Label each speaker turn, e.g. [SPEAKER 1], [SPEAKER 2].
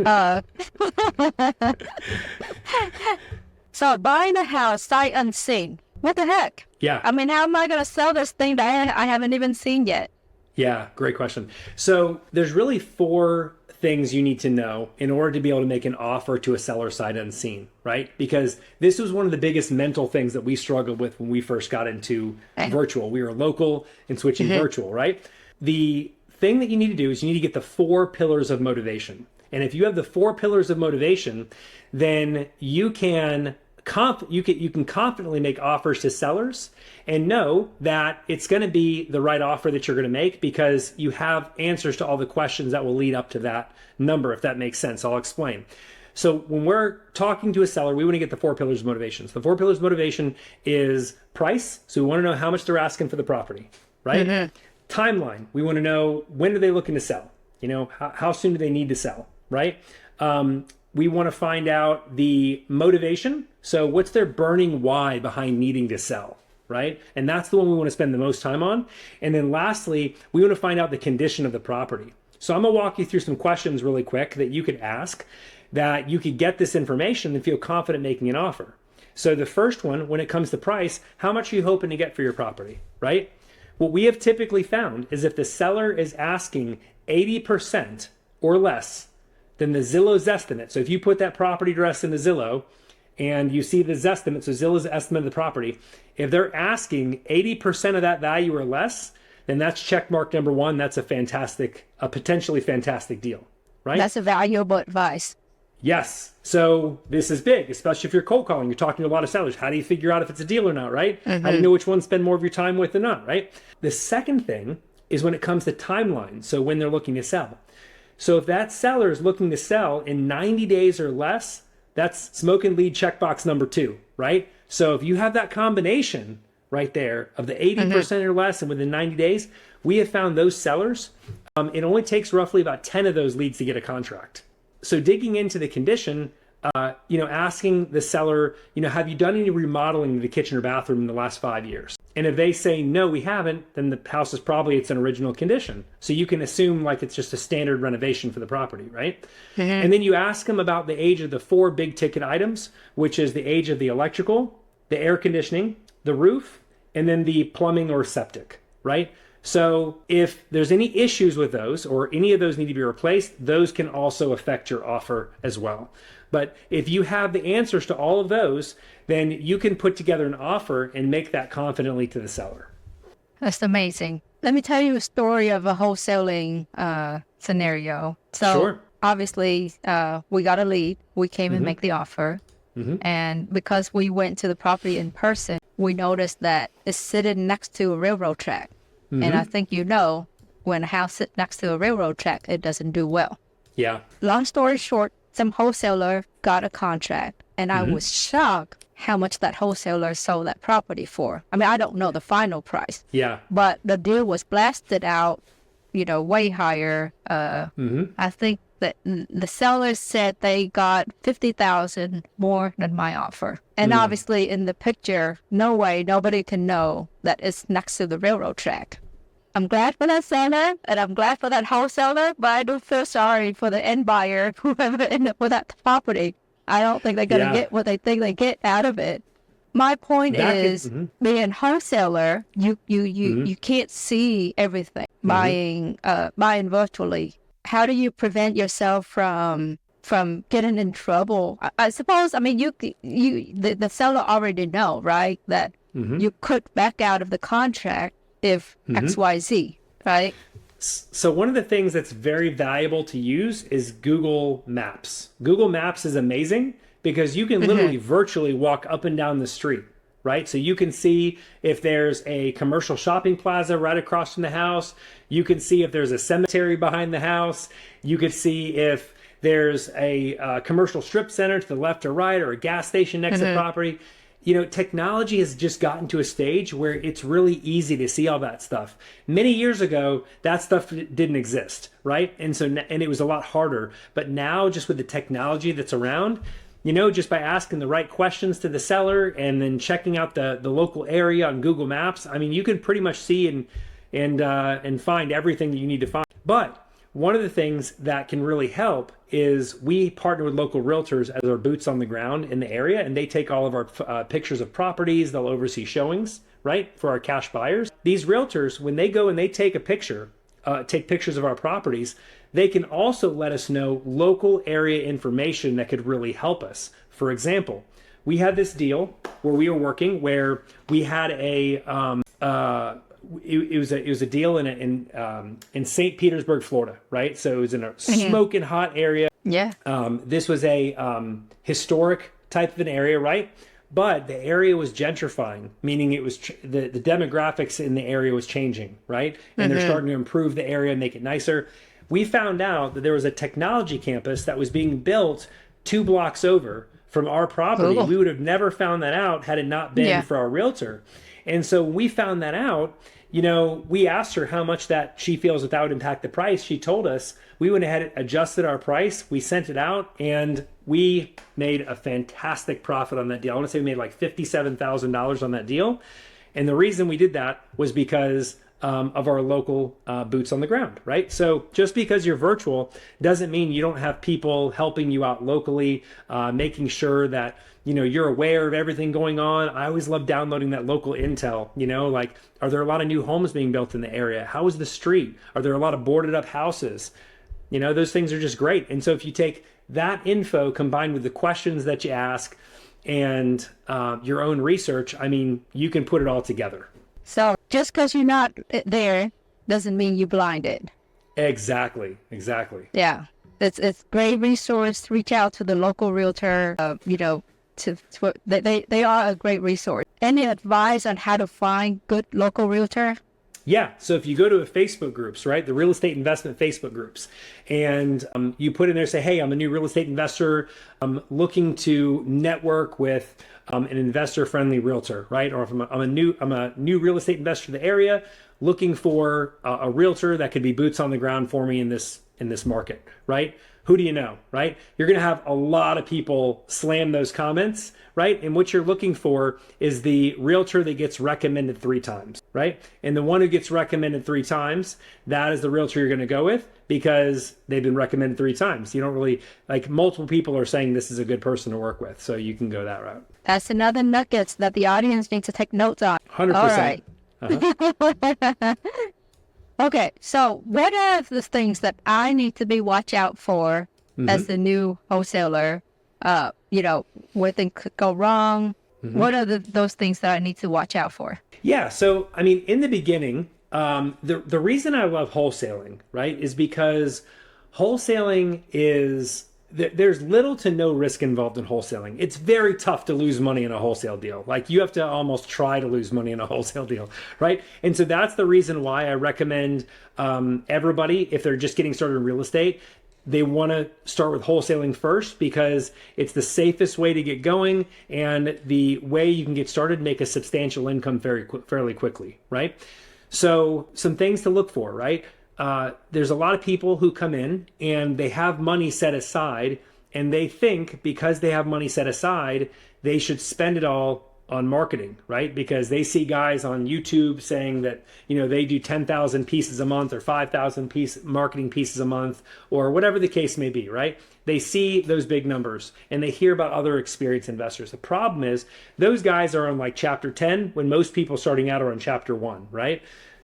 [SPEAKER 1] Uh, so buying a house sight unseen. What the heck?
[SPEAKER 2] Yeah.
[SPEAKER 1] I mean, how am I going to sell this thing that I haven't even seen yet?
[SPEAKER 2] Yeah, great question. So there's really four things you need to know in order to be able to make an offer to a seller sight unseen, right? Because this was one of the biggest mental things that we struggled with when we first got into virtual. We were local and switching virtual, right? The thing that you need to do is you need to get the four pillars of motivation. And if you have the four pillars of motivation, then you can confidently make offers to sellers and know that it's going to be the right offer that you're going to make because you have answers to all the questions that will lead up to that number, if that makes sense. I'll explain. So when we're talking to a seller, we want to get the four pillars of motivation. So the four pillars of motivation is price. So we want to know how much they're asking for the property, right? Timeline. We want to know when are they looking to sell? You know, how soon do they need to sell, right? We want to find out the motivation. So what's their burning why behind needing to sell, right? And that's the one we want to spend the most time on. And then lastly, we want to find out the condition of the property. So I'm going to walk you through some questions really quick that you could ask that you could get this information and feel confident making an offer. So the first one, when it comes to price, how much are you hoping to get for your property, right? What we have typically found is if the seller is asking 80% or less than the Zillow's estimate. So if you put that property address into Zillow and you see the estimate, so Zillow's estimate of the property, if they're asking 80% of that value or less, then that's check mark number one. That's a potentially fantastic deal, right?
[SPEAKER 1] That's a valuable advice.
[SPEAKER 2] Yes. So this is big, especially if you're cold calling. You're talking to a lot of sellers. How do you figure out if it's a deal or not, right? How do you know which one to spend more of your time with or not, right? The second thing is when it comes to timeline. So when they're looking to sell. So if that seller is looking to sell in 90 days or less, that's smoke and lead checkbox number two, right? So if you have that combination right there of the 80% or less and within 90 days, we have found those sellers, it only takes roughly about 10 of those leads to get a contract. So digging into the condition, asking the seller, have you done any remodeling to the kitchen or bathroom in the last 5 years? And if they say, no, we haven't, then the house is it's in original condition. So you can assume like it's just a standard renovation for the property, right? And then you ask them about the age of the four big ticket items, which is the age of the electrical, the air conditioning, the roof, and then the plumbing or septic, right? So if there's any issues with those or any of those need to be replaced, those can also affect your offer as well. But if you have the answers to all of those, then you can put together an offer and make that confidently to the seller.
[SPEAKER 1] That's amazing. Let me tell you a story of a wholesaling scenario. So
[SPEAKER 2] Sure.
[SPEAKER 1] obviously we got a lead. We came and make the offer. And because we went to the property in person, we noticed that it's sitting next to a railroad track. And I think when a house sits next to a railroad track, it doesn't do well.
[SPEAKER 2] Yeah.
[SPEAKER 1] Long story short, some wholesaler got a contract, and I was shocked how much that wholesaler sold that property for. I mean, I don't know the final price.
[SPEAKER 2] Yeah.
[SPEAKER 1] But the deal was blasted out, way higher. I think that the sellers said they got $50,000 more than my offer. And obviously in the picture, no way, nobody can know that it's next to the railroad track. I'm glad for that seller and I'm glad for that wholesaler, but I do feel sorry for the end buyer, whoever ended up with that property. I don't think they're going to get what they think they get out of it. My point is, being wholesaler, you can't see everything. Buying virtually. How do you prevent yourself from getting in trouble? I suppose. I mean, the seller already know, right, that you could back out of the contract if XYZ, right?
[SPEAKER 2] So one of the things that's very valuable to use is Google Maps. Google Maps is amazing because you can literally virtually walk up and down the street, right? So you can see if there's a commercial shopping plaza right across from the house. You can see if there's a cemetery behind the house. You could see if there's a commercial strip center to the left or right or a gas station next to the property. Technology has just gotten to a stage where it's really easy to see all that stuff. Many years ago, that stuff didn't exist, right? And it was a lot harder. But now, just with the technology that's around, just by asking the right questions to the seller and then checking out the local area on Google Maps, I mean, you can pretty much see and find everything that you need to find. But one of the things that can really help is we partner with local realtors as our boots on the ground in the area, and they take all of our pictures of properties. They'll oversee showings, right, for our cash buyers. These realtors, when they go and they take a picture, take pictures of our properties, they can also let us know local area information that could really help us. For example, we had this deal where we were working where we had it was a deal in St. Petersburg, Florida, right? So it was in a smoking hot area.
[SPEAKER 1] Yeah.
[SPEAKER 2] This was a historic type of an area, right? But the area was gentrifying, meaning it was the demographics in the area was changing, right? And they're starting to improve the area and make it nicer. We found out that there was a technology campus that was being built 2 blocks over from our property.
[SPEAKER 1] Cool.
[SPEAKER 2] We would have never found that out had it not been for our realtor. And so when we found that out, you know, we asked her how much that she feels that would impact the price. She told us. We went ahead and adjusted our price. We sent it out, and we made a fantastic profit on that deal. I want to say we made like $57,000 on that deal. And the reason we did that was because of our local boots on the ground, right? So just because you're virtual doesn't mean you don't have people helping you out locally, making sure that, you know, you're aware of everything going on. I always love downloading that local intel, you know, like, are there a lot of new homes being built in the area? How is the street? Are there a lot of boarded up houses? You know, those things are just great. And so if you take that info combined with the questions that you ask and your own research, I mean, you can put it all together.
[SPEAKER 1] So just because you're not there doesn't mean you're blinded.
[SPEAKER 2] Exactly.
[SPEAKER 1] Yeah. It's a great resource. Reach out to the local realtor, you know, they are a great resource. Any advice on how to find good local realtor?
[SPEAKER 2] Yeah. So if you go to a Facebook groups, right, the real estate investment Facebook groups, and you put in there, say, hey, I'm a new real estate investor. I'm looking to network with an investor-friendly realtor, right? Or if I'm a new real estate investor in the area, looking for a realtor that could be boots on the ground for me in this market, right? Who do you know, right? You're going to have a lot of people slam those comments, right? And what you're looking for is the realtor that gets recommended 3 times, right? And the one who gets recommended 3 times, that is the realtor you're going to go with because they've been recommended 3 times. You don't really, like, multiple people are saying this is a good person to work with. So you can go that route.
[SPEAKER 1] That's another nuggets that the audience needs to take notes on.
[SPEAKER 2] 100%.
[SPEAKER 1] All right. Okay, so what are the things that I need to be watch out for as the new wholesaler? You know, where things could go wrong. What are those things that I need to watch out for?
[SPEAKER 2] Yeah, so I mean, in the beginning, the reason I love wholesaling, right, is because wholesaling is there's little to no risk involved in wholesaling. It's very tough to lose money in a wholesale deal. Like, you have to almost try to lose money in a wholesale deal, right? And so that's the reason why I recommend everybody, if they're just getting started in real estate, they want to start with wholesaling first because it's the safest way to get going and the way you can get started and make a substantial income fairly quickly, right? So some things to look for, right? There's a lot of people who come in and they have money set aside and they think because they have money set aside, they should spend it all on marketing, right? Because they see guys on YouTube saying that, you know, they do 10,000 pieces a month or 5,000 marketing pieces a month or whatever the case may be, right? They see those big numbers and they hear about other experienced investors. The problem is those guys are on like chapter 10 when most people starting out are on chapter 1, right?